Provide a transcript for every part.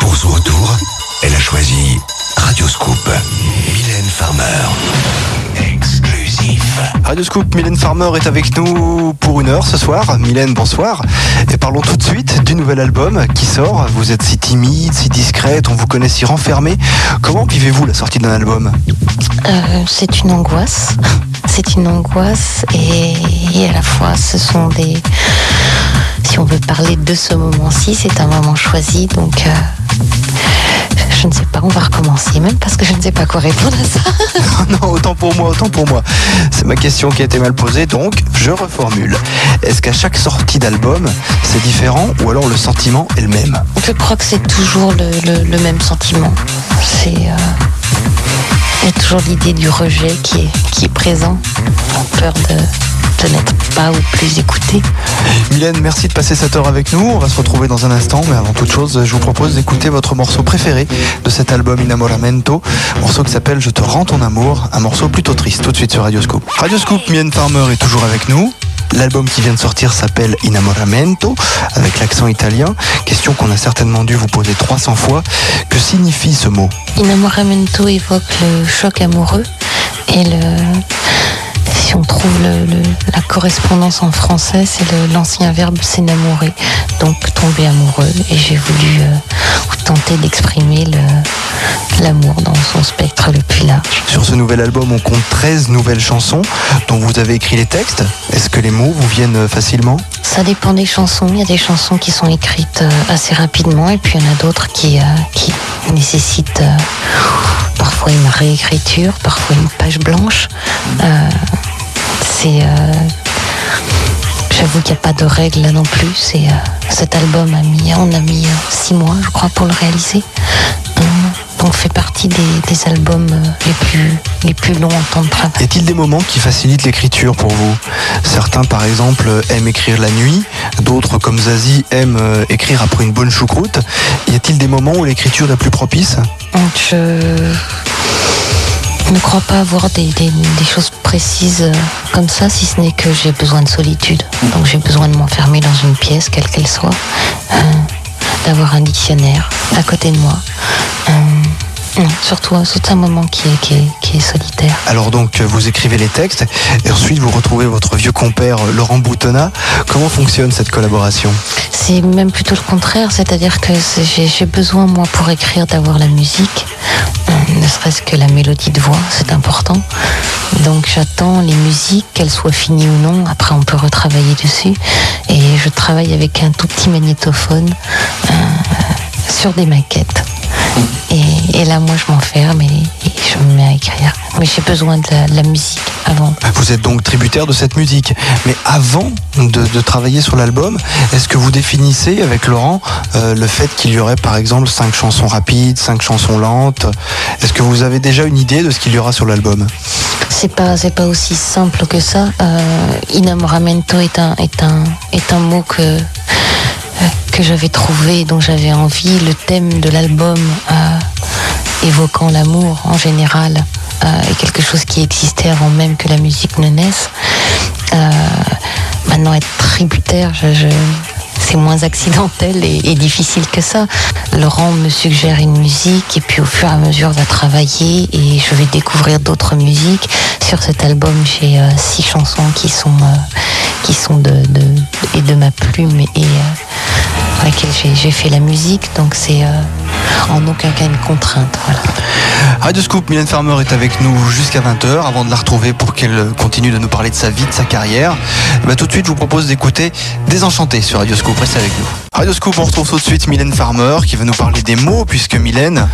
Pour son retour, elle a choisi Radio Scoop. Mylène Farmer. Exclusif. Radio Scoop, Mylène Farmer est avec nous pour 1 heure ce soir. Mylène, bonsoir. Et parlons tout de suite du nouvel album qui sort. Vous êtes si timide, si discrète, on vous connaît si renfermée. Comment vivez-vous la sortie d'un album ? C'est une angoisse. C'est une angoisse et à la fois ce sont des... Si on veut parler de ce moment-ci, c'est un moment choisi, donc je ne sais pas, on va recommencer, même parce que je ne sais pas quoi répondre à ça. Non, autant pour moi. C'est ma question qui a été mal posée, donc je reformule. Est-ce qu'à chaque sortie d'album, c'est différent ou alors le sentiment est le même ? Je crois que c'est toujours le même sentiment. Il y a toujours l'idée du rejet qui est présent, en peur de n'être pas ou plus écouté. Mylène, merci de passer cette heure avec nous. On va se retrouver dans un instant, mais avant toute chose, je vous propose d'écouter votre morceau préféré de cet album Inamoramento, morceau qui s'appelle Je te rends ton amour, un morceau plutôt triste, tout de suite sur Radio Scoop. Radio Scoop, Mylène Farmer est toujours avec nous. L'album qui vient de sortir s'appelle Inamoramento, avec l'accent italien. Question qu'on a certainement dû vous poser 300 fois. Que signifie ce mot ? Inamoramento évoque le choc amoureux et si on trouve la correspondance en français, c'est l'ancien verbe s'énamorer, donc tomber amoureux. Et j'ai voulu tenter d'exprimer l'amour dans son spectre le plus large. Sur ce nouvel album, on compte 13 nouvelles chansons dont vous avez écrit les textes. Est-ce que les mots vous viennent facilement ? Ça dépend des chansons. Il y a des chansons qui sont écrites assez rapidement et puis il y en a d'autres qui nécessitent parfois une réécriture, parfois une page blanche. J'avoue qu'il n'y a pas de règle là non plus. Cet album on a mis 6 mois, je crois, pour le réaliser. Donc fait partie des albums les plus longs en temps de travail. Y a-t-il des moments qui facilitent l'écriture pour vous ? Certains, par exemple, aiment écrire la nuit. D'autres, comme Zazie, aiment écrire après une bonne choucroute. Y a-t-il des moments où l'écriture est plus propice ? Je ne crois pas avoir des choses précises comme ça, si ce n'est que j'ai besoin de solitude. Donc j'ai besoin de m'enfermer dans une pièce, quelle qu'elle soit, d'avoir un dictionnaire à côté de moi. Surtout un moment qui est solitaire. Alors donc vous écrivez les textes et ensuite vous retrouvez votre vieux compère Laurent Boutonnat. Comment fonctionne cette collaboration ? C'est même plutôt le contraire, c'est-à-dire que j'ai besoin, moi, pour écrire, d'avoir la musique, ne serait-ce que la mélodie de voix, c'est important. Donc j'attends les musiques, qu'elles soient finies ou non, après on peut retravailler dessus. Et je travaille avec un tout petit magnétophone sur des maquettes. Et là, moi, je m'enferme et je me mets à écrire. Mais j'ai besoin de la musique avant. Vous êtes donc tributaire de cette musique. Mais avant de travailler sur l'album, est-ce que vous définissez avec Laurent le fait qu'il y aurait, par exemple, 5 chansons rapides, 5 chansons lentes ? Est-ce que vous avez déjà une idée de ce qu'il y aura sur l'album ? C'est pas aussi simple que ça. Inamoramento est un mot que j'avais trouvé, dont j'avais envie. Le thème de l'album évoquant l'amour en général est quelque chose qui existait avant même que la musique ne naisse. Maintenant, être tributaire, c'est moins accidentel et difficile que ça. Laurent me suggère une musique et puis au fur et à mesure va travailler et je vais découvrir d'autres musiques. Sur cet album, j'ai 6 chansons qui sont de ma plume et à laquelle j'ai fait la musique, donc c'est en aucun cas une contrainte. Voilà. Radio Scoop, Mylène Farmer est avec nous jusqu'à 20h avant de la retrouver pour qu'elle continue de nous parler de sa vie, de sa carrière. Tout de suite, je vous propose d'écouter Désenchanté sur Radio Scoop. Restez avec nous. Radio Scoop, on retrouve tout de suite Mylène Farmer qui va nous parler des mots, puisque Mylène,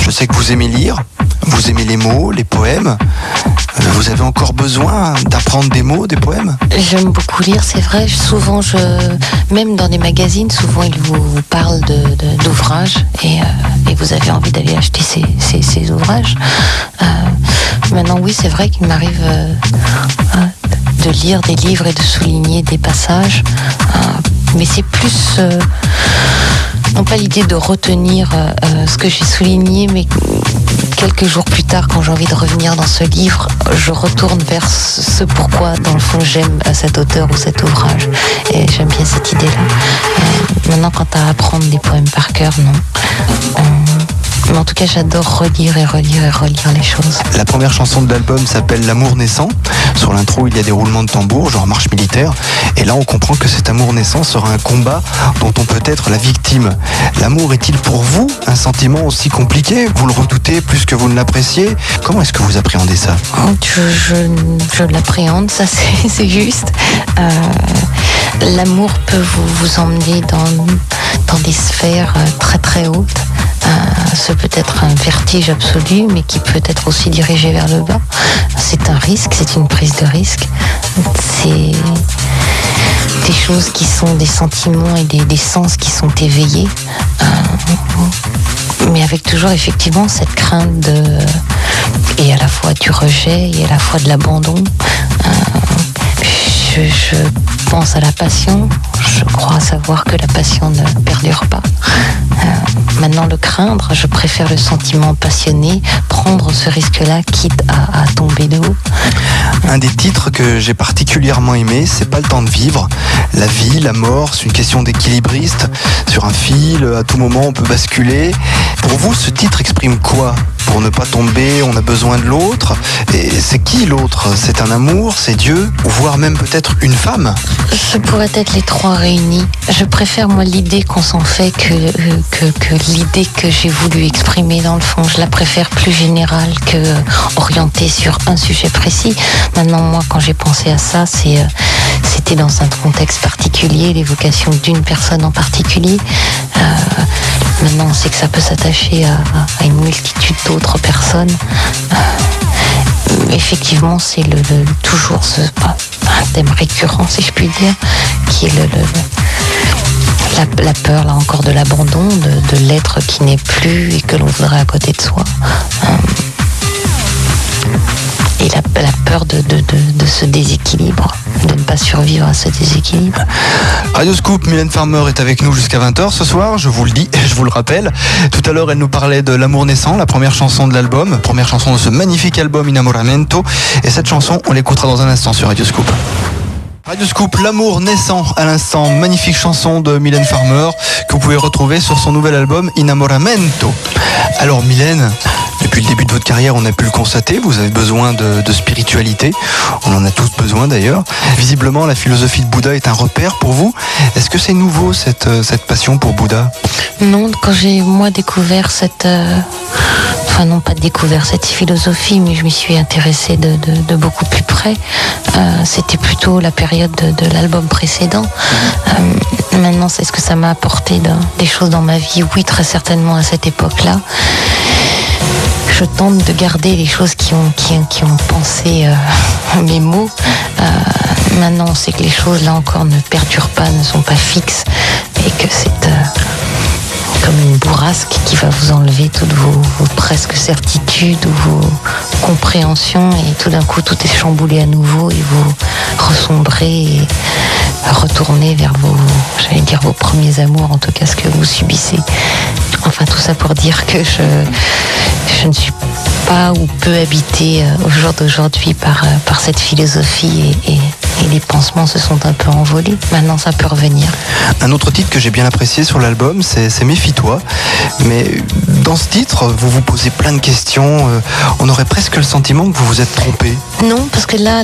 je sais que vous aimez lire, vous aimez les mots, les poèmes. Vous avez encore besoin d'apprendre des mots, des poèmes ? J'aime beaucoup lire, c'est vrai. Souvent, même dans des magazines, souvent ils vous parlent d'ouvrages et vous avez envie d'aller acheter ces ouvrages. Maintenant, oui, c'est vrai qu'il m'arrive de lire des livres et de souligner des passages, mais c'est plus non pas l'idée de retenir ce que j'ai souligné, mais quelques jours plus tard, quand j'ai envie de revenir dans ce livre, je retourne vers ce pourquoi, dans le fond, j'aime cet auteur ou cet ouvrage. Et j'aime bien cette idée-là. Maintenant, quant à apprendre des poèmes par cœur, non. Mais en tout cas, j'adore relire les choses. La première chanson de l'album s'appelle L'amour naissant. Sur l'intro, il y a des roulements de tambour, genre marche militaire. Et là, on comprend que cet amour naissant sera un combat dont on peut être la victime. L'amour est-il pour vous un sentiment aussi compliqué? Vous le redoutez plus que vous ne l'appréciez? Comment est-ce que vous appréhendez ça? Je l'appréhende, ça c'est juste. L'amour peut vous emmener dans des sphères très très hautes. Ce peut être un vertige absolu, mais qui peut être aussi dirigé vers le bas. C'est un risque, c'est une prise de risque. C'est des choses qui sont des sentiments et des sens qui sont éveillés. Mais avec toujours effectivement cette crainte et à la fois du rejet et à la fois de l'abandon. Je pense à la passion. Je crois savoir que la passion ne perdure pas. Maintenant, le craindre, je préfère le sentiment passionné, prendre ce risque-là, quitte à tomber de haut. Un des titres que j'ai particulièrement aimé, c'est Pas le temps de vivre. La vie, la mort, c'est une question d'équilibriste. Sur un fil, à tout moment, on peut basculer. Pour vous, ce titre exprime quoi? Pour ne pas tomber, on a besoin de l'autre. Et c'est qui l'autre? C'est un amour, c'est Dieu, ou voire même peut-être une femme? Ce pourrait être les trois réunis. Je préfère, moi, l'idée qu'on s'en fait que l'idée que j'ai voulu exprimer dans le fond. Je la préfère plus générale que orientée sur un sujet précis. Maintenant, moi, quand j'ai pensé à ça, c'était dans un contexte particulier, l'évocation d'une personne en particulier. Maintenant, on sait que ça peut s'attacher à une multitude d'autres personnes. Effectivement, c'est toujours un thème récurrent, si je puis dire, qui est la peur, là encore, de l'abandon, de l'être qui n'est plus et que l'on voudrait à côté de soi. Et la peur de ce déséquilibre, de ne pas survivre à ce déséquilibre. Radio Scoop, Mylène Farmer est avec nous jusqu'à 20h ce soir, je vous le dis, je vous le rappelle. Tout à l'heure, elle nous parlait de L'amour naissant, la première chanson de l'album, première chanson de ce magnifique album Innamoramento. Et cette chanson, on l'écoutera dans un instant sur Radio Scoop. Radio Scoop, L'amour naissant à l'instant, magnifique chanson de Mylène Farmer que vous pouvez retrouver sur son nouvel album Innamoramento. Alors Mylène, depuis le début de votre carrière, on a pu le constater, vous avez besoin de spiritualité, on en a tous besoin d'ailleurs. Visiblement, la philosophie de Bouddha est un repère pour vous. Est-ce que c'est nouveau cette passion pour Bouddha? Non, quand j'ai moi découvert enfin non pas découvert cette philosophie, mais je m'y suis intéressée de beaucoup plus près. C'était plutôt la période de l'album précédent. Maintenant, est-ce que ça m'a apporté des choses dans ma vie? Oui, très certainement à cette époque-là. Je tente de garder les choses qui ont pensé mes mots. Maintenant, on sait que les choses, là encore, ne perdurent pas, ne sont pas fixes, et que c'est comme une bourrasque qui va vous enlever toutes vos presque certitudes ou vos compréhensions, et tout d'un coup, tout est chamboulé à nouveau, et vous ressombrez et retournez vers vos premiers amours, en tout cas ce que vous subissez. Enfin, tout ça pour dire que je ne suis pas ou peu habitée au jour d'aujourd'hui par cette philosophie, et les pansements se sont un peu envolés. Maintenant, ça peut revenir. Un autre titre que j'ai bien apprécié sur l'album, c'est Méfie-toi. Mais dans ce titre, vous vous posez plein de questions. On aurait presque le sentiment que vous vous êtes trompé. Non, parce que là,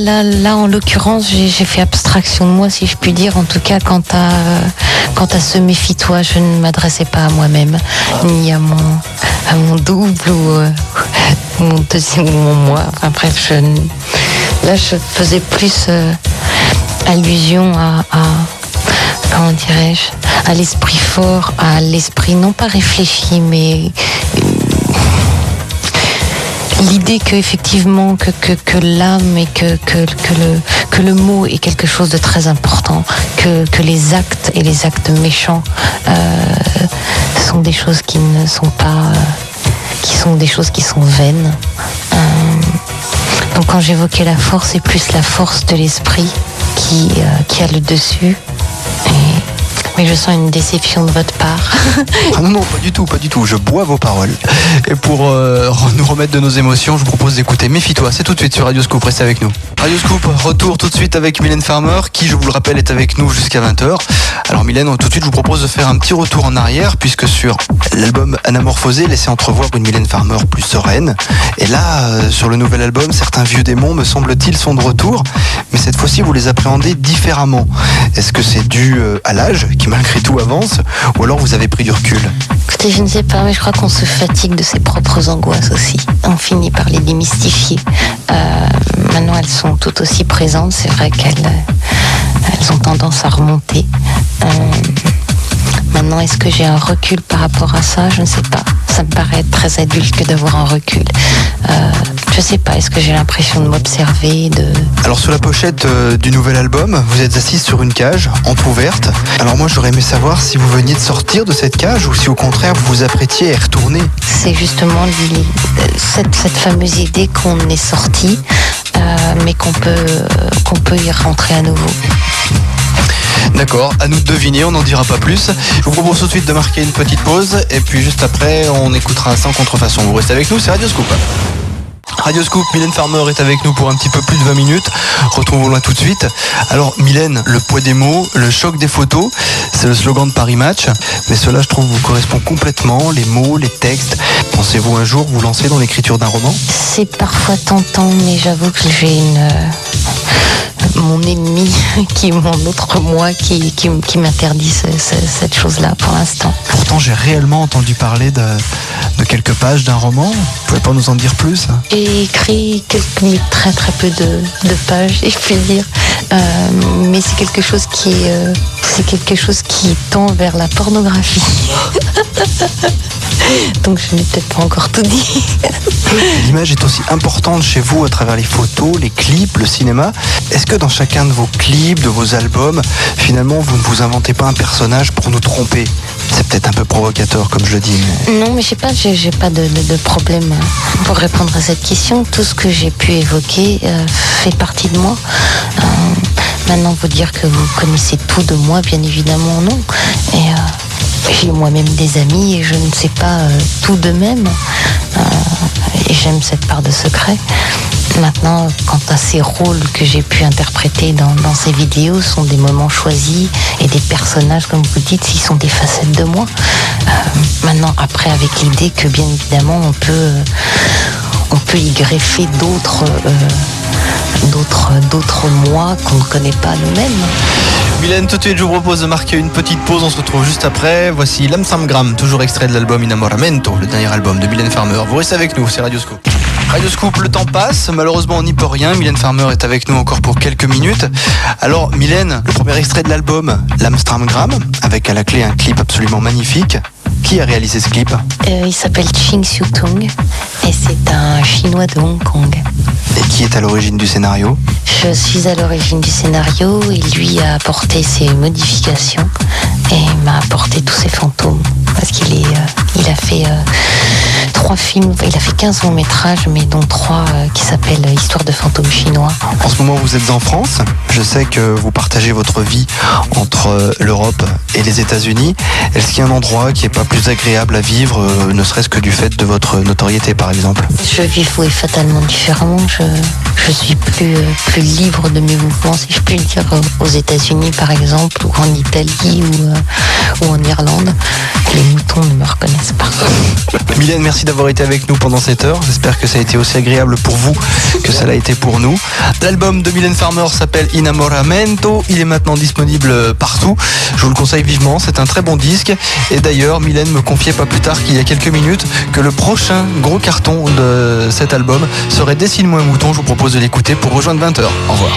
en l'occurrence, j'ai fait abstraction de moi, si je puis dire. En tout cas, quant à ce Méfie-toi, je ne m'adressais pas à moi-même, ni à mon double ou mon deuxième ou mon moi. Enfin bref, là, je faisais plus allusion à comment dirais-je, à l'esprit fort, à l'esprit non pas réfléchi, mais l'idée que effectivement que l'âme et que le mot est quelque chose de très important, que les actes et les actes méchants sont des choses qui ne sont pas, qui sont des choses qui sont vaines. Donc quand j'évoquais la force, c'est plus la force de l'esprit qui a le dessus. Mais je sens une déception de votre part. Ah non, pas du tout. Je bois vos paroles. Et pour nous remettre de nos émotions, je vous propose d'écouter Méfie-toi. C'est tout de suite sur Radio Scoop. Restez avec nous. Radio Scoop, retour tout de suite avec Mylène Farmer, qui, je vous le rappelle, est avec nous jusqu'à 20h. Alors Mylène, tout de suite, je vous propose de faire un petit retour en arrière, puisque sur l'album Anamorphosé, laissait entrevoir une Mylène Farmer plus sereine. Et là, sur le nouvel album, certains vieux démons, me semble-t-il, sont de retour. Mais cette fois-ci, vous les appréhendez différemment. Est-ce que c'est dû à l'âge, qui malgré tout avance, ou alors vous avez pris du recul? Écoutez, je ne sais pas, mais je crois qu'on se fatigue de ses propres angoisses aussi. On finit par les démystifier. Maintenant, elles sont tout aussi présentes. C'est vrai qu'elles ont tendance à remonter. Maintenant, est-ce que j'ai un recul par rapport à ça? Je ne sais pas. Ça me paraît très adulte que d'avoir un recul. Je sais pas, est-ce que j'ai l'impression de m'observer, Alors sur la pochette du nouvel album, vous êtes assise sur une cage, entrouverte. Alors moi j'aurais aimé savoir si vous veniez de sortir de cette cage ou si au contraire vous vous apprêtiez à y retourner. C'est justement cette fameuse idée qu'on est sorti, mais qu'on peut y rentrer à nouveau. D'accord, à nous de deviner, on n'en dira pas plus. Je vous propose tout de suite de marquer une petite pause et puis juste après on écoutera Sans contrefaçon. Vous restez avec nous, c'est Radio Scoop. Radio Scoop, Mylène Farmer est avec nous pour un petit peu plus de 20 minutes. Retrouvons-la tout de suite. Alors Mylène, le poids des mots, le choc des photos, c'est le slogan de Paris Match. Mais cela, je trouve, vous correspond complètement, les mots, les textes. Pensez-vous un jour vous lancer dans l'écriture d'un roman? C'est parfois tentant, mais j'avoue que j'ai mon ennemi, qui est mon autre moi, qui m'interdit cette chose-là pour l'instant. Pourtant, j'ai réellement entendu parler de quelques pages d'un roman. Vous pouvez pas nous en dire plus? J'ai écrit très très peu de pages, si je puis dire. Mais c'est quelque chose qui tend vers la pornographie. Donc je n'ai peut-être pas encore tout dit. L'image est aussi importante chez vous à travers les photos, les clips, le cinéma. Est-ce que dans chacun de vos clips, de vos albums, finalement vous ne vous inventez pas un personnage pour nous tromper? C'est peut-être un peu provocateur comme je le dis. Mais... Non, mais j'ai pas de problème pour répondre à cette question. Tout ce que j'ai pu évoquer fait partie de moi. Maintenant, vous dire que vous connaissez tout de moi, bien évidemment non. Et j'ai moi-même des amis et je ne sais pas tout d'eux-mêmes. Et j'aime cette part de secret. Maintenant, quant à ces rôles que j'ai pu interpréter dans ces vidéos, sont des moments choisis et des personnages, comme vous dites, ils sont des facettes de moi. Maintenant, après, avec l'idée que bien évidemment, on peut y greffer d'autres moi qu'on ne connaît pas nous-mêmes. Mylène, tout de suite, je vous propose de marquer une petite pause. On se retrouve juste après. Voici l'Amsamgram, toujours extrait de l'album Inamoramento, le dernier album de Mylène Farmer. Vous restez avec nous, c'est Radio Scoop. Radio Scoop, le temps passe. Malheureusement, on n'y peut rien. Mylène Farmer est avec nous encore pour quelques minutes. Alors, Mylène, le premier extrait de l'album, l'Amstramgram, avec à la clé un clip absolument magnifique. Qui a réalisé ce clip? Il s'appelle Ching Xiu-tung et c'est un Chinois de Hong Kong. Et qui est à l'origine du scénario? Je suis à l'origine du scénario et lui a apporté ses modifications et m'a apporté tous ses fantômes. Parce qu'il a fait 3 films, il a fait 15 longs métrages, mais dont 3 qui s'appellent Histoire de fantômes chinois. En ce moment, vous êtes en France. Je sais que vous partagez votre vie entre l'Europe et les États-Unis. Est-ce qu'il y a un endroit qui n'est pas plus agréable à vivre, ne serait-ce que du fait de votre notoriété, par exemple? Je vis fatalement différemment. Je suis plus libre de mes mouvements, si je puis le dire, aux États-Unis, par exemple, ou en Italie, ou en Irlande. Les moutons ne me reconnaissent pas. Mylène, merci d'avoir été avec nous pendant cette heure. J'espère que ça a été aussi agréable pour vous que ça l'a été pour nous. L'album de Mylène Farmer s'appelle Inamoramento. Il est maintenant disponible partout. Je vous le conseille vivement. C'est un très bon disque. Et d'ailleurs, Mylène me confiait pas plus tard qu'il y a quelques minutes que le prochain gros carton de cet album serait Dessine-moi un mouton. Je vous propose de l'écouter pour rejoindre 20h. Au revoir.